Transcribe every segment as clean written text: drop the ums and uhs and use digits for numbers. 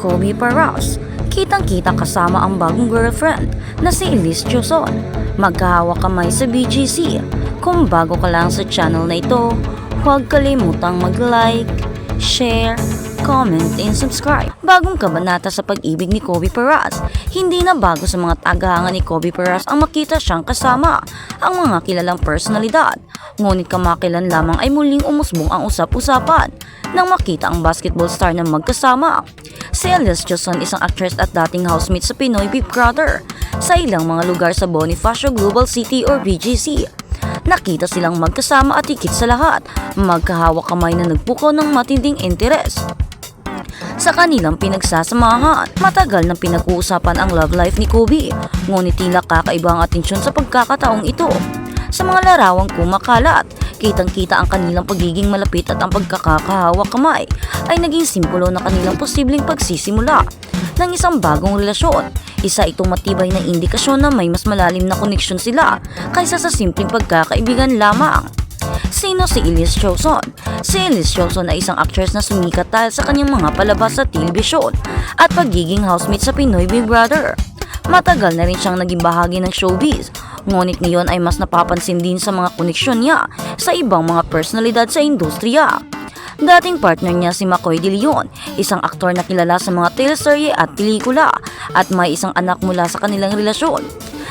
Kobe Paras. Kitang-kita kasama ang bagong girlfriend na si Elise Joson. Magkahawak kamay sa BGC. Kung bago ka lang sa channel na ito, huwag kalimutang mag-like, share, comment, and subscribe. Bagong kabanata sa pag-ibig ni Kobe Paras. Hindi na bago sa mga tagahanga ni Kobe Paras ang makita siyang kasama ang mga kilalang personalidad. Ngunit kamakilan lamang ay muling umusbong ang usap-usapan nang makita ang basketball star na magkasama. Si Elise Joson, isang actress at dating housemate sa Pinoy Big Brother sa ilang mga lugar sa Bonifacio Global City or BGC. Nakita silang magkasama at higit sa lahat, magkahawak kamay na nagbuko ng matinding interes sa kanilang pinagsasamahan. Matagal nang pinag-uusapan ang love life ni Kobe, ngunit tila kakaiba ang atensyon sa pagkakataong ito. Sa mga larawang kumakalat, kitang-kita ang kanilang pagiging malapit at ang pagkakahawak kamay ay naging simbolo na kanilang posibleng pagsisimula ng isang bagong relasyon. Isa itong matibay na indikasyon na may mas malalim na koneksyon sila kaysa sa simpleng pagkakaibigan lamang. Sino si Elise Joson? Si Elise Joson ay isang actress na sumikat dahil sa kanyang mga palabas sa telebisyon at pagiging housemate sa Pinoy Big Brother. Matagal na rin siyang naging bahagi ng showbiz, ngunit ngayon ay mas napapansin din sa mga koneksyon niya sa ibang mga personalidad sa industriya. Dating partner niya si McCoy De Leon, isang aktor na kilala sa mga teleserye at pelikula, at may isang anak mula sa kanilang relasyon.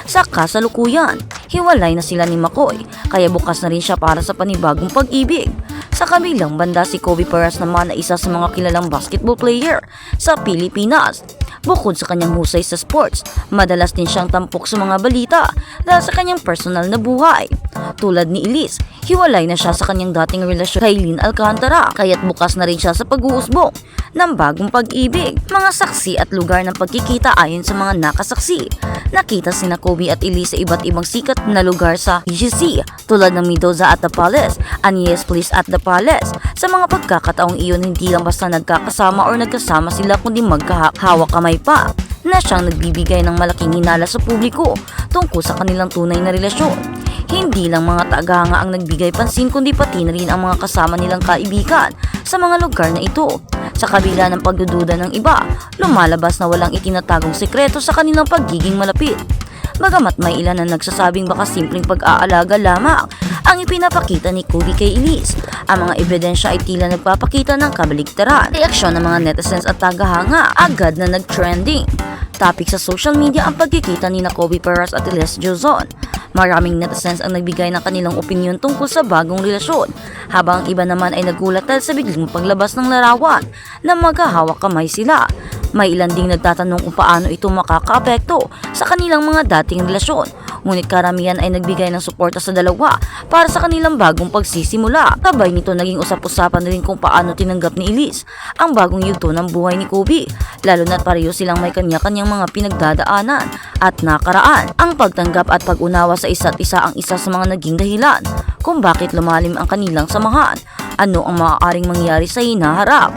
Sa kasalukuyan, hiwalay na sila ni McCoy, kaya bukas na rin siya para sa panibagong pag-ibig. Sa kabilang banda, si Kobe Paras naman ay isa sa mga kilalang basketball player sa Pilipinas. Bukod sa kanyang husay sa sports, madalas din siyang tampok sa mga balita dahil sa kanyang personal na buhay. Tulad ni Elise, hiwalay na siya sa kanyang dating relasyon kay Lynn Alcantara, kaya't bukas na rin siya sa pag-uusbong ng bagong pag-ibig. Mga saksi at lugar ng pagkikita ayon sa mga nakasaksi. Nakita sina Kobe at Elise sa iba't ibang sikat na lugar sa BGC tulad ng Mendoza at the Palace, Agnes Place at the Palace. Sa mga pagkakataong iyon, hindi lang basta nagkakasama or nagkasama sila kundi magkahawak kamay pa na siyang nagbibigay ng malaking hinala sa publiko tungkol sa kanilang tunay na relasyon. Hindi lang mga tagahanga ang nagbigay pansin kundi pati na rin ang mga kasama nilang kaibigan sa mga lugar na ito. Sa kabila ng pagdududa ng iba, lumalabas na walang itinatagong sekreto sa kanilang pagiging malapit. Bagamat may ilan na nagsasabing baka simpleng pag-aalaga lamang ang ipinapakita ni Kobe kay Elise, ang mga ebidensya ay tila nagpapakita ng kabaligtaran. Reaksyon ng mga netizens at tagahanga agad na nag-trending topic sa social media ang pagkikita ni Kobe Paras at Elise Joson. Maraming netizens ang nagbigay ng kanilang opinyon tungkol sa bagong relasyon, habang ang iba naman ay nagulat dahil sa biglang paglabas ng larawan na maghahawak kamay sila. May ilan ding nagtatanong kung paano ito makakaapekto sa kanilang mga dating relasyon, ngunit karamihan ay nagbigay ng suporta sa dalawa para sa kanilang bagong pagsisimula. Sabay nito naging usap-usapan rin kung paano tinanggap ni Elise ang bagong yugto ng buhay ni Kobe, lalo na't pareho silang may kanya-kanyang mga pinagdadaanan at nakaraan. Ang pagtanggap at pag-unawa sa isa't isa ang isa sa mga naging dahilan kung bakit lumalim ang kanilang samahan. Ano ang maaaring mangyari sa hinaharap?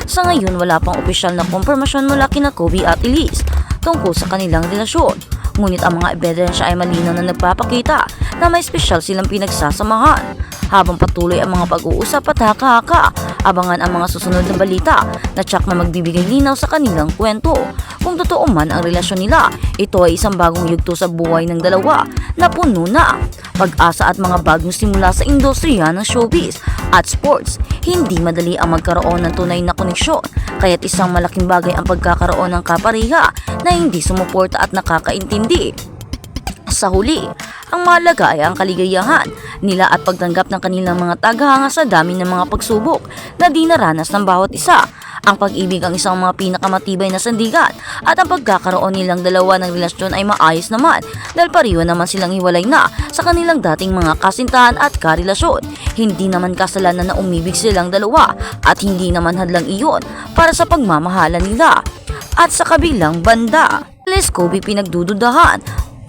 Sa ngayon, wala pang opisyal na kumpirmasyon mula kina Kobe at Elise tungkol sa kanilang relasyon. Ngunit ang mga ebidensya ay malinaw na nagpapakita na may espesyal silang pinagsasamahan. Habang patuloy ang mga pag-uusap at haka-haka, abangan ang mga susunod na balita na tsak na magbibigay linaw sa kanilang kwento. Kung totoo man ang relasyon nila, ito ay isang bagong yugto sa buhay ng dalawa na puno na pag-asa at mga bagong simula sa industriya ng showbiz at sports. Hindi madali ang magkaroon ng tunay na koneksyon, kaya't isang malaking bagay ang pagkakaroon ng kapareha na hindi sumuporta at nakakaintindi. Sa huli, ang mahalaga ay ang kaligayahan nila at pagtanggap ng kanilang mga tagahanga sa dami ng mga pagsubok na dinaranas ng bawat isa. Ang pag-ibig ang isang mga pinakamatibay na sandigan at ang pagkakaroon nilang dalawa ng relasyon ay maayos naman dahil pareho naman silang hiwalay na sa kanilang dating mga kasintahan at karelasyon. Hindi naman kasalanan na umibig silang dalawa at hindi naman hadlang iyon para sa pagmamahalan nila. At sa kabilang banda, Elise Kobe pinagdududahan.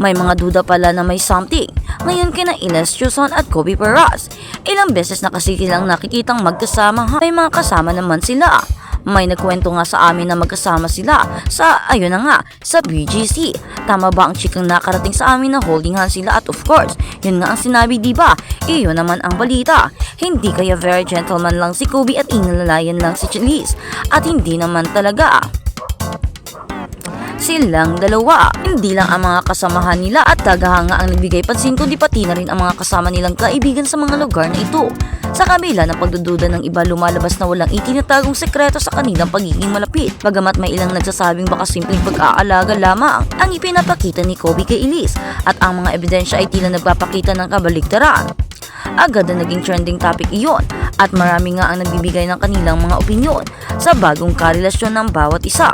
May mga duda pala na may something ngayon kina Elise Joson at Kobe Paras. Ilang beses na kasi silang nakikitang magkasama, may mga kasama naman sila. May nagkwento nga sa amin na magkasama sila sa, ayun na nga, sa BGC. Tama ba ang chikang nakarating sa amin na holding hands sila? At of course, yun nga ang sinabi, diba? Iyon naman ang balita. Hindi kaya very gentleman lang si Kobe at inalalayan lang si Elise? At hindi naman talaga. silang dalawa. Hindi lang ang mga kasamahan nila at tagahanga ang nagbigay pansin kundi pati na rin ang mga kasama nilang kaibigan sa mga lugar na ito. Sa kabila ng pagdududa ng iba, lumalabas na walang itinatagong sekreto sa kanilang pagiging malapit. Bagamat may ilang nagsasabing baka simpleng pag-aalaga lamang ang ipinapakita ni Kobe kay Elise at ang mga ebidensya ay tila nagpapakita ng kabaligtaran. Agad na naging trending topic iyon at marami nga ang nagbibigay ng kanilang mga opinyon sa bagong karelasyon ng bawat isa.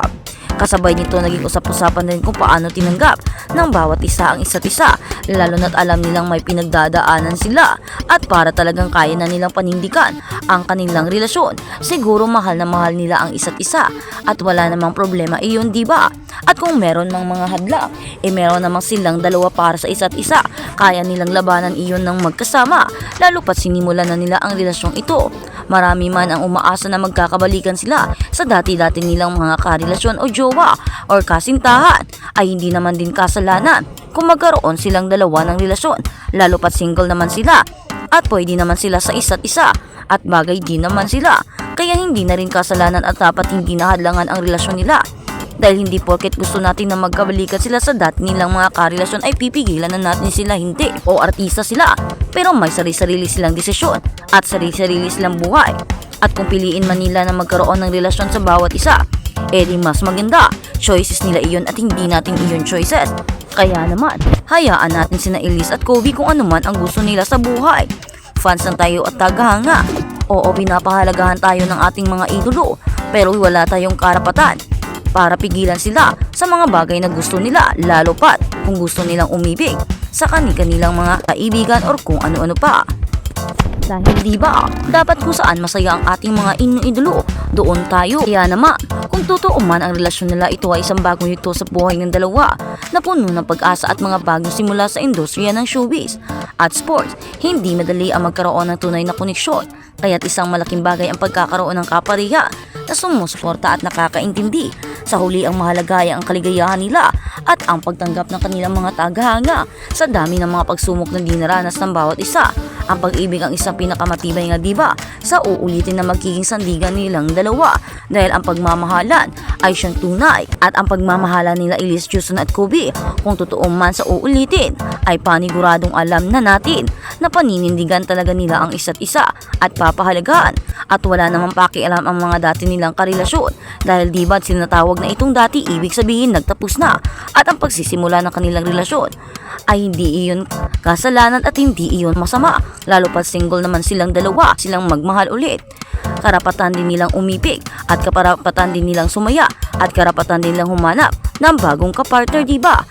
Kasabay nito naging usap-usapan din kung paano tinanggap ng bawat isa ang isa't isa, lalo na't alam nilang may pinagdadaanan sila at para talagang kaya na nilang panindigan ang kanilang relasyon. Siguro mahal na mahal nila ang isa't isa at wala namang problema iyon, diba? At kung meron mang mga hadlang, meron namang silang dalawa para sa isa't isa. Kaya nilang labanan iyon ng magkasama, lalo pat sinimulan na nila ang relasyong ito. Marami man ang umaasa na magkakabalikan sila sa dati-dati nilang mga karelasyon o jowa or kasintahan, ay hindi naman din kasalanan kung magkaroon silang dalawa ng relasyon, lalo pat single naman sila at pwede naman sila sa isa't isa at bagay din naman sila. Kaya hindi na rin kasalanan at dapat hindi nahadlangan ang relasyon nila. Dahil hindi porket gusto natin na magkabalikan sila sa dati nilang mga karelasyon ay pipigilan na natin sila, hindi. O artista sila, pero may sarili-sarili silang desisyon at sarili-sarili silang buhay. At kung piliin man nila na magkaroon ng relasyon sa bawat isa, di mas maganda. Choices nila iyon at hindi natin iyon choices. Kaya naman, hayaan natin sina Elise at Kobe kung ano man ang gusto nila sa buhay. Fans lang tayo at tagahanga. Oo, pinapahalagahan tayo ng ating mga idolo, pero wala tayong karapatan para pigilan sila sa mga bagay na gusto nila, lalo pat kung gusto nilang umibig sa kanilang mga kaibigan or kung ano-ano pa. Dahil diba, dapat kung saan masaya ang ating mga idolo, doon tayo. Kaya naman, kung totoo man ang relasyon nila, ito ay isang bagong yugto sa buhay ng dalawa na puno ng pag-asa at mga bagong simula sa industriya ng showbiz at sports. Hindi madali ang magkaroon ng tunay na koneksyon, kaya't isang malaking bagay ang pagkakaroon ng kapariha na sumusuporta at nakakaintindi. Sa huli, ang mahalaga ay ang kaligayahan nila at ang pagtanggap ng kanilang mga tagahanga sa dami ng mga pagsumok na dinaranas ng bawat isa. Ang pag-ibig ang isang pinakamatibay nga, diba, sa uulitin na magiging sandigan nilang dalawa, dahil ang pagmamahalan ay siyang tunay at ang pagmamahalan nila Elise Juson at Kobe, kung totoo man sa uulitin, ay paniguradong alam na natin na paninindigan talaga nila ang isa't isa at papahalagaan at wala namang pakialam ang mga dati nilang karelasyon, dahil diba sinatawag na itong dati, ibig sabihin nagtapos na at ang pagsisimula ng kanilang relasyon ay hindi iyon kasalanan at hindi iyon masama, lalo pa single naman silang dalawa, silang magmahal ulit. Karapatan din nilang umibig at karapatan din nilang sumaya at karapatan din nilang humanap ng bagong kapartner, diba?